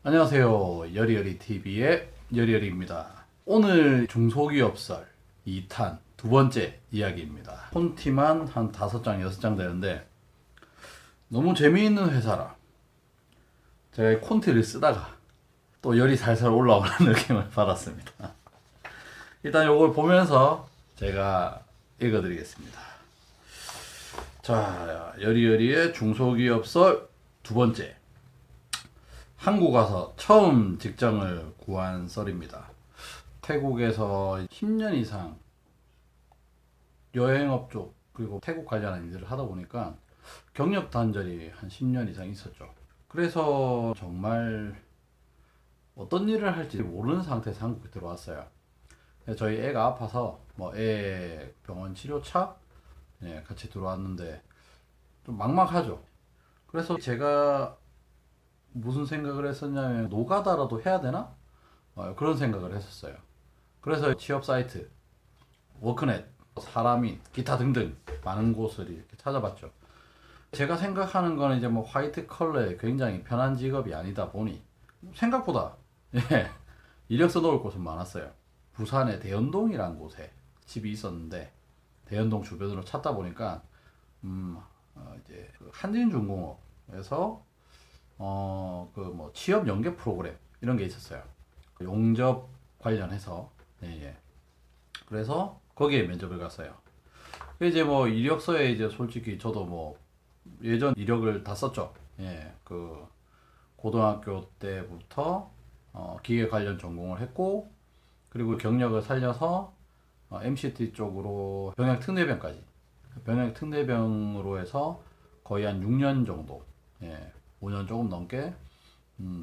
안녕하세요. 여리여리TV의 여리여리입니다. 오늘 중소기업설 2탄 두 번째 이야기입니다. 폰티만 한 5장, 6장 되는데 너무 재미있는 회사라 제가 콘티를 쓰다가 또 열이 살살 올라오는 느낌을 받았습니다. 일단 이걸 보면서 제가 읽어드리겠습니다. 자, 여리여리의 중소기업설 두 번째. 한국 와서 처음 직장을 구한 썰입니다. 태국에서 10년 이상 여행업 쪽 그리고 태국 관련한 일들을 하다 보니까 경력 단절이 한 10년 이상 있었죠. 그래서 정말 어떤 일을 할지 모르는 상태에서 한국에 들어왔어요. 저희 애가 아파서 뭐 애 병원 치료차 같이 들어왔는데 좀 막막하죠. 그래서 제가 무슨 생각을 했었냐면 노가다라도 해야 되나? 그런 생각을 했었어요. 그래서 취업 사이트, 워크넷, 사람이 기타 등등 많은 곳을 이렇게 찾아봤죠. 제가 생각하는 거는 이제 뭐 화이트 컬러에 굉장히 편한 직업이 아니다 보니 생각보다 이력서 넣을 곳은 많았어요. 부산의 대연동이라는 곳에 집이 있었는데 대연동 주변으로 찾다 보니까 이제 그 한진중공업에서 그 뭐 취업 연계 프로그램 이런 게 있었어요. 용접 관련해서 그래서 거기에 면접을 갔어요. 이제 뭐 이력서에 이제 솔직히 저도 뭐 예전 이력을 다 썼죠. 그 고등학교 때부터 기계 관련 전공을 했고 그리고 경력을 살려서 MCT 쪽으로 병역 특례병까지 병역 특례병으로 해서 거의 한 6년 정도 5년 조금 넘게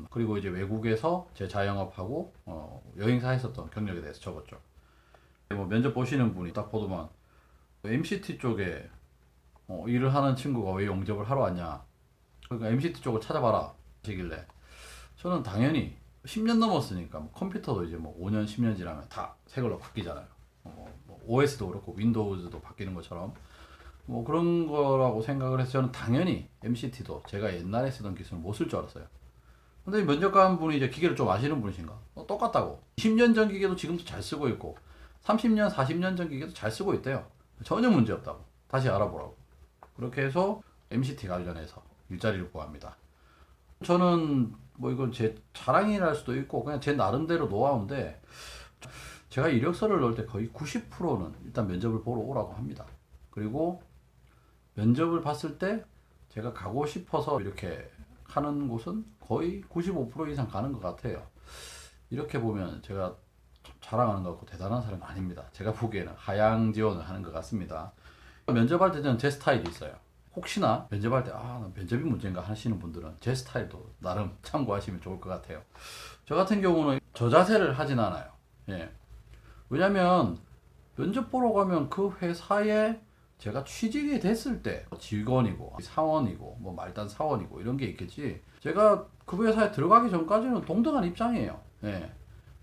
그리고 이제 외국에서 제 자영업하고 여행사 했었던 경력에 대해서 적었죠. 뭐 면접 보시는 분이 딱 보더만 MCT 쪽에 일을 하는 친구가 왜 영접을 하러 왔냐. 그러니까 MCT 쪽을 찾아봐라 하시길래 저는 당연히 10년 넘었으니까 뭐 컴퓨터도 이제 뭐 5년 10년 지나면 다 새 걸로 바뀌잖아요. 뭐 OS도 그렇고 윈도우즈도 바뀌는 것처럼 뭐 그런 거라고 생각을 해서 저는 당연히 MCT도 제가 옛날에 쓰던 기술을 못 쓸 줄 알았어요. 근데 면접 간 분이 이제 기계를 좀 아시는 분이신가? 똑같다고. 10년 전 기계도 지금도 잘 쓰고 있고 30년, 40년 전 기계도 잘 쓰고 있대요. 전혀 문제 없다고. 다시 알아보라고. 그렇게 해서 MCT 관련해서 일자리를 구합니다. 저는 뭐 이건 제 자랑이랄 수도 있고 그냥 제 나름대로 노하우인데 제가 이력서를 넣을 때 거의 90%는 일단 면접을 보러 오라고 합니다. 그리고 면접을 봤을 때 제가 가고 싶어서 이렇게 하는 곳은 거의 95% 이상 가는 것 같아요. 이렇게 보면 제가 자랑하는 것 같고 대단한 사람은 아닙니다. 제가 보기에는 하향 지원을 하는 것 같습니다. 면접할 때는 제 스타일이 있어요. 혹시나 면접할 때 면접이 문제인가 하시는 분들은 제 스타일도 나름 참고하시면 좋을 것 같아요. 저 같은 경우는 저자세를 하진 않아요. 왜냐면 면접 보러 가면 그 회사에 제가 취직이 됐을 때 직원이고 사원이고 뭐 말단 사원이고 이런 게 있겠지 제가 그 회사에 들어가기 전까지는 동등한 입장이에요.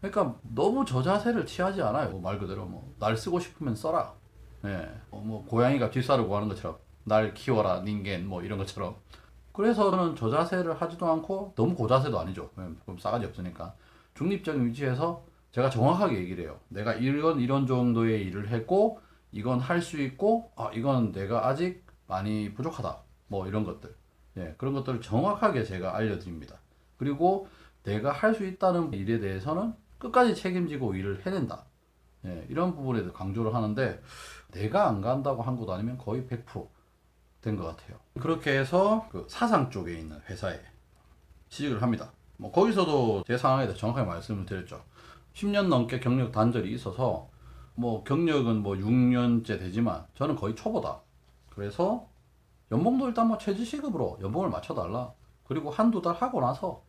그러니까 너무 저자세를 취하지 않아요. 뭐말 그대로 뭐 날 쓰고 싶으면 써라. 뭐 고양이가 뒷살을 구하는 것처럼 날 키워라 닌겐 뭐 이런 것처럼 그래서 저는 저자세를 하지도 않고 너무 고자세도 아니죠. 그럼 싸가지 없으니까 중립적인 위치에서 제가 정확하게 얘기를 해요. 내가 이런 정도의 일을 했고 이건 할 수 있고 이건 내가 아직 많이 부족하다 뭐 이런 것들 그런 것들을 정확하게 제가 알려드립니다. 그리고 내가 할 수 있다는 일에 대해서는 끝까지 책임지고 일을 해낸다. 이런 부분에 대해서 강조를 하는데 내가 안 간다고 한 것도 아니면 거의 100%된 것 같아요. 그렇게 해서 그 사상 쪽에 있는 회사에 취직을 합니다. 뭐 거기서도 제 상황에 대해서 정확하게 말씀을 드렸죠. 10년 넘게 경력 단절이 있어서 뭐 경력은 뭐 6년째 되지만 저는 거의 초보다. 그래서 연봉도 일단 뭐 최저시급으로 연봉을 맞춰달라. 그리고 한두 달 하고 나서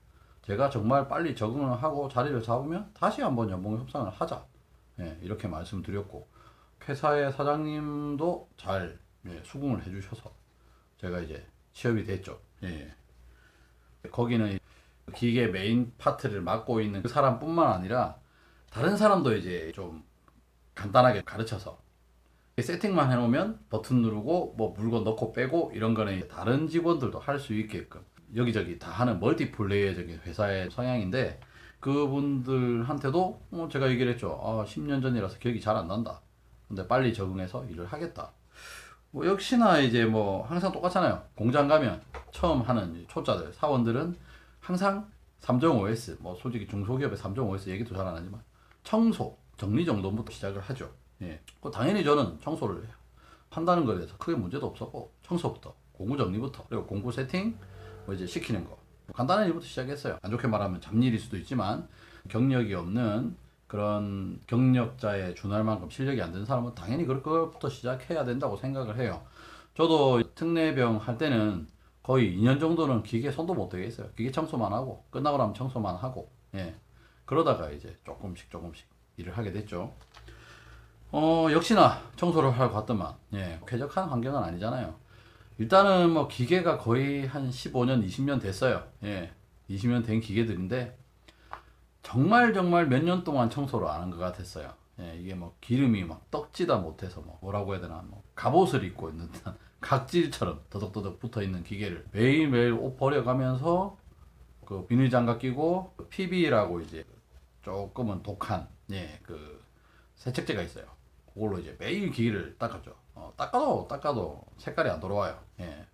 제가 정말 빨리 적응을 하고 자리를 잡으면 다시 한번 연봉 협상을 하자. 이렇게 말씀드렸고 회사의 사장님도 잘 수긍을 해주셔서 제가 이제 취업이 됐죠. 거기는 기계 메인 파트를 맡고 있는 그 사람뿐만 아니라 다른 사람도 이제 좀 간단하게 가르쳐서 세팅만 해놓으면 버튼 누르고 뭐 물건 넣고 빼고 이런 거는 다른 직원들도 할 수 있게끔 여기저기 다 하는 멀티플레이어적인 회사의 성향인데 그분들한테도 제가 얘기를 했죠. 10년 전이라서 기억이 잘 안 난다. 근데 빨리 적응해서 일을 하겠다. 뭐 역시나 이제 뭐 항상 똑같잖아요. 공장 가면 처음 하는 초짜들 사원들은 항상 3.5S 뭐 솔직히 중소기업의 3.5S 얘기도 잘 안 하지만 청소 정리 정돈부터 시작을 하죠. 예, 당연히 저는 청소를 해요. 한다는 거에 대해서 크게 문제도 없었고 청소부터 공구 정리부터 그리고 공구 세팅 뭐 이제 시키는 거 간단한 일부터 시작했어요. 안 좋게 말하면 잡일일 수도 있지만 경력이 없는 그런 경력자에 준할 만큼 실력이 안 되는 사람은 당연히 그것부터 시작해야 된다고 생각을 해요. 저도 특례병 할 때는 거의 2년 정도는 기계 손도 못 대게 했어요. 기계 청소만 하고 끝나고 나면 청소만 하고 예. 그러다가 이제 조금씩 일을 하게 됐죠. 역시나 청소를 하러 갔더만 예, 쾌적한 환경은 아니잖아요. 일단은 뭐 기계가 거의 한 15년, 20년 됐어요. 예, 20년 된 기계들인데 정말 몇 년 동안 청소를 안 한 것 같았어요. 예, 이게 뭐 기름이 막 떡지다 못해서 뭐 뭐라고 해야 되나 뭐 갑옷을 입고 있는 듯한 각질처럼 더덕더덕 붙어 있는 기계를 매일매일 옷 버려가면서 그 비닐 장갑 끼고 PB라고 이제 조금은 독한 그 세척제가 있어요. 그걸로 이제 매일 기계를 닦았죠. 닦아도 색깔이 안 돌아와요. 예.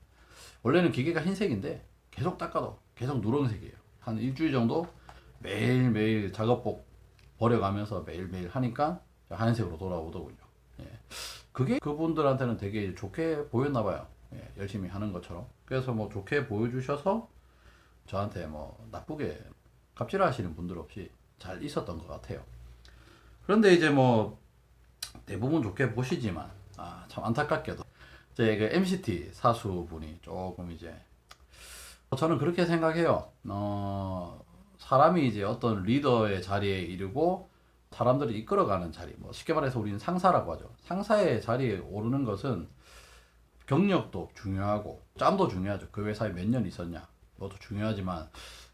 원래는 기계가 흰색인데 계속 닦아도 계속 누런색이에요. 한 일주일 정도 매일매일 작업복 버려가면서 매일매일 하니까 하얀색으로 돌아오더군요. 예. 그게 그분들한테는 되게 좋게 보였나 봐요. 예. 열심히 하는 것처럼. 그래서 뭐 좋게 보여주셔서 저한테 뭐 나쁘게 갑질하시는 분들 없이 잘 있었던 것 같아요. 그런데 이제 뭐 대부분 좋게 보시지만 참 안타깝게도 제 그 MCT 사수분이 조금 이제 저는 그렇게 생각해요. 사람이 이제 어떤 리더의 자리에 이르고 사람들을 이끌어가는 자리, 뭐 쉽게 말해서 우리는 상사라고 하죠. 상사의 자리에 오르는 것은 경력도 중요하고 짬도 중요하죠. 그 회사에 몇 년 있었냐, 그것도 중요하지만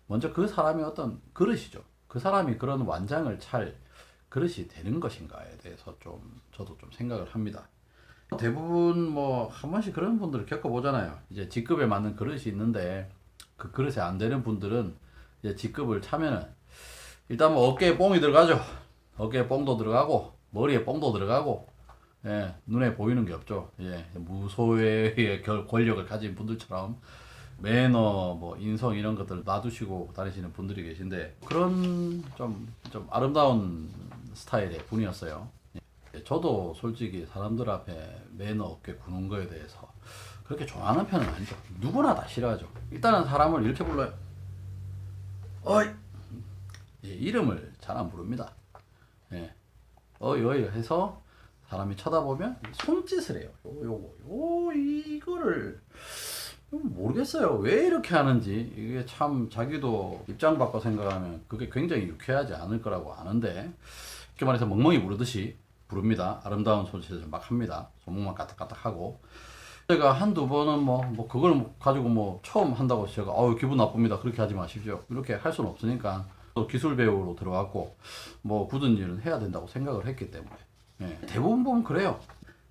먼저 그 사람의 어떤 그릇이죠. 그 사람이 그런 완장을 찰 그릇이 되는 것인가에 대해서 좀 저도 좀 생각을 합니다. 대부분 뭐 한 번씩 그런 분들을 겪어보잖아요. 이제 직급에 맞는 그릇이 있는데 그 그릇에 안 되는 분들은 이제 직급을 차면은 일단 뭐 어깨에 뽕이 들어가죠. 어깨에 뽕도 들어가고 머리에 뽕도 들어가고 예, 눈에 보이는 게 없죠. 예, 무소외의 권력을 가진 분들처럼 매너, 뭐 인성 이런 것들 놔두시고 다니시는 분들이 계신데 그런 좀 아름다운 스타일의 분이었어요. 예, 저도 솔직히 사람들 앞에 매너 없게 구는 거에 대해서 그렇게 좋아하는 편은 아니죠. 누구나 다 싫어하죠. 일단은 사람을 이렇게 불러요. 어이! 예, 이름을 잘 안 부릅니다. 예, 어이 해서 사람이 쳐다보면 손짓을 해요. 이거를 모르겠어요. 왜 이렇게 하는지. 이게 참 자기도 입장 바꿔 생각하면 그게 굉장히 유쾌하지 않을 거라고 아는데 이렇게 말해서 멍멍이 부르듯이 부릅니다. 아름다운 손짓을 막 합니다. 손목만 까딱까딱하고 제가 한두 번은 뭐 그걸 가지고 뭐 처음 한다고 제가 기분 나쁩니다. 그렇게 하지 마십시오. 이렇게 할 수는 없으니까 또 기술 배우로 들어왔고 뭐 굳은 일은 해야 된다고 생각을 했기 때문에 예, 대부분 보면 그래요.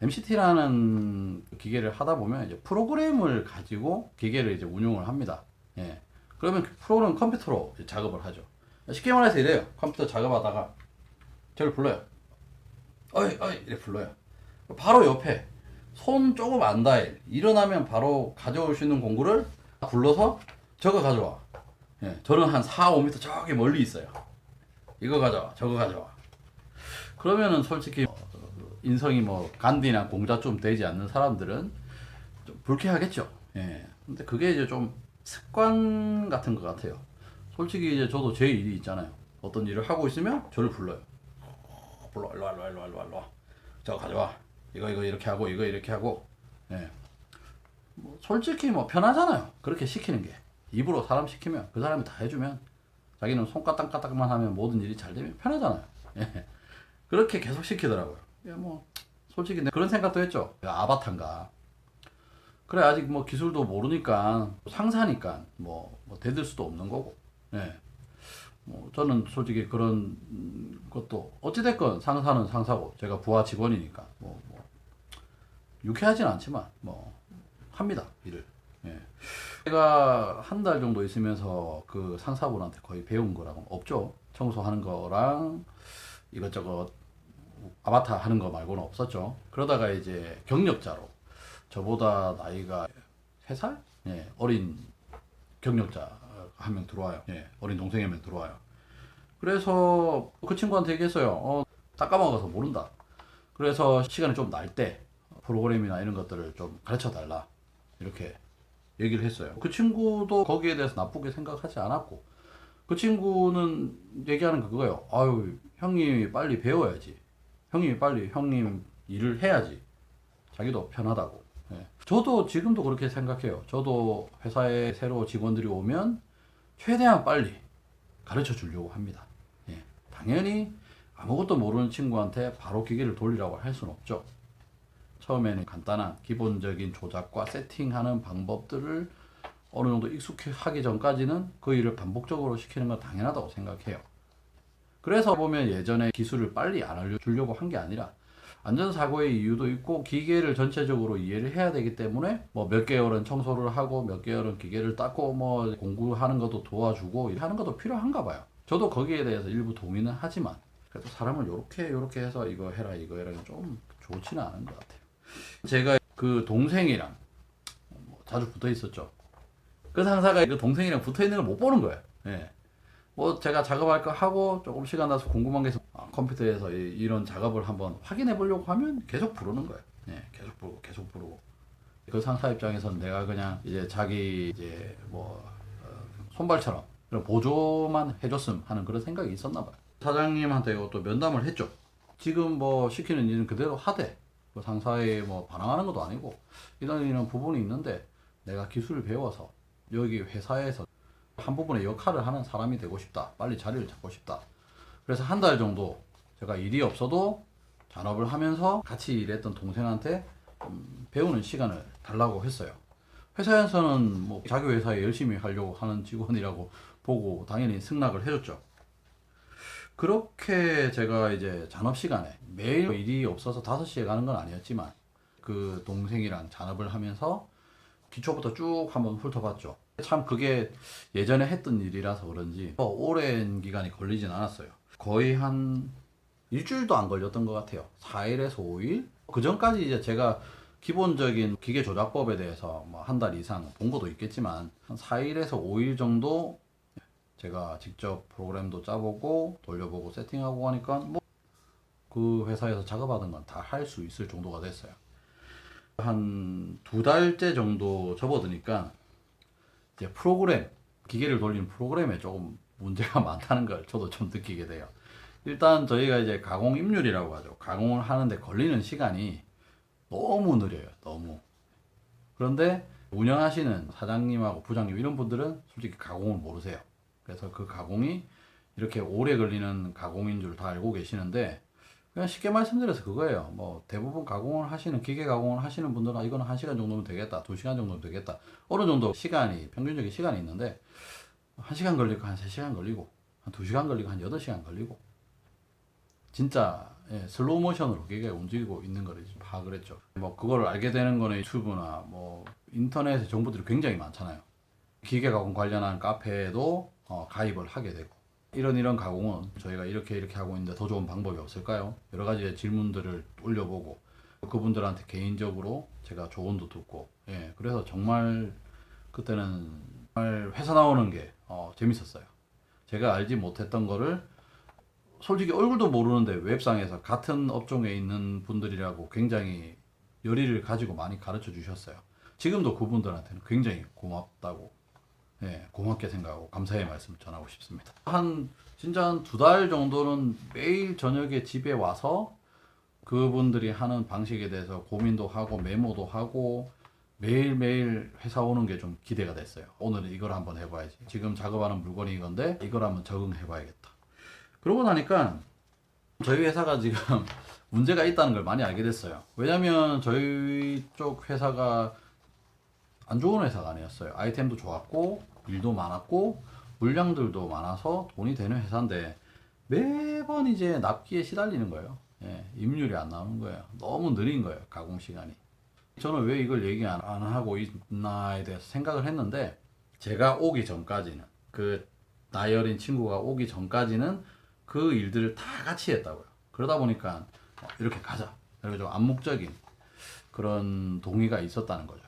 MCT라는 기계를 하다 보면 이제 프로그램을 가지고 기계를 이제 운용을 합니다. 예. 그러면 그 프로그램 컴퓨터로 작업을 하죠. 쉽게 말해서 이래요. 컴퓨터 작업하다가 저를 불러요. 어이 이래 불러요. 바로 옆에 손 조금 안 닿을 일어나면 바로 가져올 수 있는 공구를 불러서 저거 가져와. 예. 저는 한 4, 5m 저기 멀리 있어요. 이거 가져와, 저거 가져와. 그러면은 솔직히 인성이 뭐 간디나 공자 좀 되지 않는 사람들은 좀 불쾌하겠죠. 예. 근데 그게 이제 좀 습관 같은 것 같아요. 솔직히 이제 저도 제 일이 있잖아요. 어떤 일을 하고 있으면 저를 불러요. 불러, 일로 와. 저거 가져와. 이거 이렇게 하고, 이거 이렇게 하고. 예. 뭐 솔직히 뭐 편하잖아요. 그렇게 시키는 게. 입으로 사람 시키면 그 사람이 다 해주면 자기는 손까딱까딱만 하면 모든 일이 잘 되면 편하잖아요. 예. 그렇게 계속 시키더라고요. 뭐 솔직히 그런 생각도 했죠. 아바타인가. 그래 아직 뭐 기술도 모르니까 상사니까 뭐 대들 수도 없는 거고. 예. 뭐 저는 솔직히 그런 것도 어찌됐건 상사는 상사고 제가 부하 직원이니까 뭐 유쾌하진 않지만 뭐 합니다 일을. 예. 제가 한 달 정도 있으면서 그 상사분한테 거의 배운 거라고 없죠. 청소하는 거랑 이것저것 아바타 하는 거 말고는 없었죠. 그러다가 이제 경력자로 저보다 나이가 3살? 예, 어린 경력자 한 명 들어와요. 예, 어린 동생이 한 명 들어와요. 그래서 그 친구한테 얘기했어요. 딱 까먹어서 모른다. 그래서 시간이 좀 날 때 프로그램이나 이런 것들을 좀 가르쳐 달라. 이렇게 얘기를 했어요. 그 친구도 거기에 대해서 나쁘게 생각하지 않았고, 그 친구는 얘기하는 게 그거예요. 아유, 형님이 빨리 배워야지. 형님이 빨리 형님 일을 해야지. 자기도 편하다고. 예. 저도 지금도 그렇게 생각해요. 저도 회사에 새로 직원들이 오면 최대한 빨리 가르쳐 주려고 합니다. 예. 당연히 아무것도 모르는 친구한테 바로 기계를 돌리라고 할 수는 없죠. 처음에는 간단한 기본적인 조작과 세팅하는 방법들을 어느 정도 익숙하기 전까지는 그 일을 반복적으로 시키는 건 당연하다고 생각해요. 그래서 보면 예전에 기술을 빨리 안 알려주려고 한 게 아니라 안전사고의 이유도 있고 기계를 전체적으로 이해를 해야 되기 때문에 뭐 몇 개월은 청소를 하고 몇 개월은 기계를 닦고 뭐 공부하는 것도 도와주고 하는 것도 필요한가 봐요. 저도 거기에 대해서 일부 동의는 하지만 그래도 사람을 요렇게 해서 이거 해라 이거 해라 좀 좋지는 않은 것 같아요. 제가 그 동생이랑 자주 붙어 있었죠. 그 상사가 그 동생이랑 붙어 있는 걸 못 보는 거예요. 예. 뭐 제가 작업할 거 하고 조금 시간 나서 궁금한 게 있어 컴퓨터에서 이런 작업을 한번 확인해 보려고 하면 계속 부르는 거예요. 예, 계속 부르고. 그 상사 입장에서는 내가 그냥 이제 자기 이제 뭐 손발처럼 그런 보조만 해줬음 하는 그런 생각이 있었나 봐요. 사장님한테 이것도 면담을 했죠. 지금 뭐 시키는 일은 그대로 하되 그 상사에 뭐 반항하는 것도 아니고 이런 부분이 있는데 내가 기술을 배워서 여기 회사에서 한 부분의 역할을 하는 사람이 되고 싶다. 빨리 자리를 잡고 싶다. 그래서 한 달 정도 제가 일이 없어도 잔업을 하면서 같이 일했던 동생한테 배우는 시간을 달라고 했어요. 회사에서는 뭐 자기 회사에 열심히 하려고 하는 직원이라고 보고 당연히 승낙을 해줬죠. 그렇게 제가 이제 잔업 시간에 매일 일이 없어서 5시에 가는 건 아니었지만 그 동생이랑 잔업을 하면서 기초부터 쭉 한번 훑어봤죠. 참 그게 예전에 했던 일이라서 그런지 오랜 기간이 걸리진 않았어요. 거의 한 일주일도 안 걸렸던 것 같아요. 4일에서 5일? 그 전까지 이제 제가 기본적인 기계 조작법에 대해서 뭐 한 달 이상 본 것도 있겠지만 한 4일에서 5일 정도 제가 직접 프로그램도 짜보고 돌려보고 세팅하고 하니까 뭐 그 회사에서 작업하던 건 다 할 수 있을 정도가 됐어요. 한 2달째 정도 접어드니까 이제 프로그램, 기계를 돌리는 프로그램에 조금 문제가 많다는 걸 저도 좀 느끼게 돼요. 일단 저희가 이제 가공 입률이라고 하죠. 가공을 하는데 걸리는 시간이 너무 느려요. 너무. 그런데 운영하시는 사장님하고 부장님 이런 분들은 솔직히 가공을 모르세요. 그래서 그 가공이 이렇게 오래 걸리는 가공인 줄 다 알고 계시는데 그냥 쉽게 말씀드려서 그거예요. 뭐 대부분 가공을 하시는 기계 가공을 하시는 분들은 이거는 1시간 정도면 되겠다. 2시간 정도면 되겠다. 어느 정도 시간이 평균적인 시간이 있는데 1시간 걸리고 한 3시간 걸리고 한 2시간 걸리고 한 8시간 걸리고 진짜 슬로우 모션으로 기계가 움직이고 있는 거를 파악을 했죠. 뭐 그걸 알게 되는 거는 유튜브나 뭐 인터넷에 정보들이 굉장히 많잖아요. 기계 가공 관련한 카페에도 가입을 하게 되고 이런 가공은 저희가 이렇게 하고 있는데 더 좋은 방법이 없을까요? 여러 가지 질문들을 올려보고 그분들한테 개인적으로 제가 조언도 듣고 그래서 정말 그때는 정말 회사 나오는 게 재밌었어요. 제가 알지 못했던 거를 솔직히 얼굴도 모르는데 웹상에서 같은 업종에 있는 분들이라고 굉장히 열의를 가지고 많이 가르쳐 주셨어요. 지금도 그분들한테는 굉장히 고맙다고 고맙게 생각하고 감사의 말씀을 전하고 싶습니다. 진짜 한 2달 정도는 매일 저녁에 집에 와서 그분들이 하는 방식에 대해서 고민도 하고 메모도 하고 매일매일 회사 오는 게 좀 기대가 됐어요. 오늘은 이걸 한번 해봐야지. 지금 작업하는 물건이 이건데 이걸 한번 적응해봐야겠다. 그러고 나니까 저희 회사가 지금 문제가 있다는 걸 많이 알게 됐어요. 왜냐면 저희 쪽 회사가 안 좋은 회사가 아니었어요. 아이템도 좋았고 일도 많았고 물량들도 많아서 돈이 되는 회사인데 매번 이제 납기에 시달리는 거예요. 임률이 안 나오는 거예요. 너무 느린 거예요. 가공 시간이. 저는 왜 이걸 얘기 안 하고 있나에 대해서 생각을 했는데, 제가 오기 전까지는, 그 나이 어린 친구가 오기 전까지는 그 일들을 다 같이 했다고요. 그러다 보니까 이렇게 가자, 이렇게 좀 암묵적인 그런 동의가 있었다는 거죠.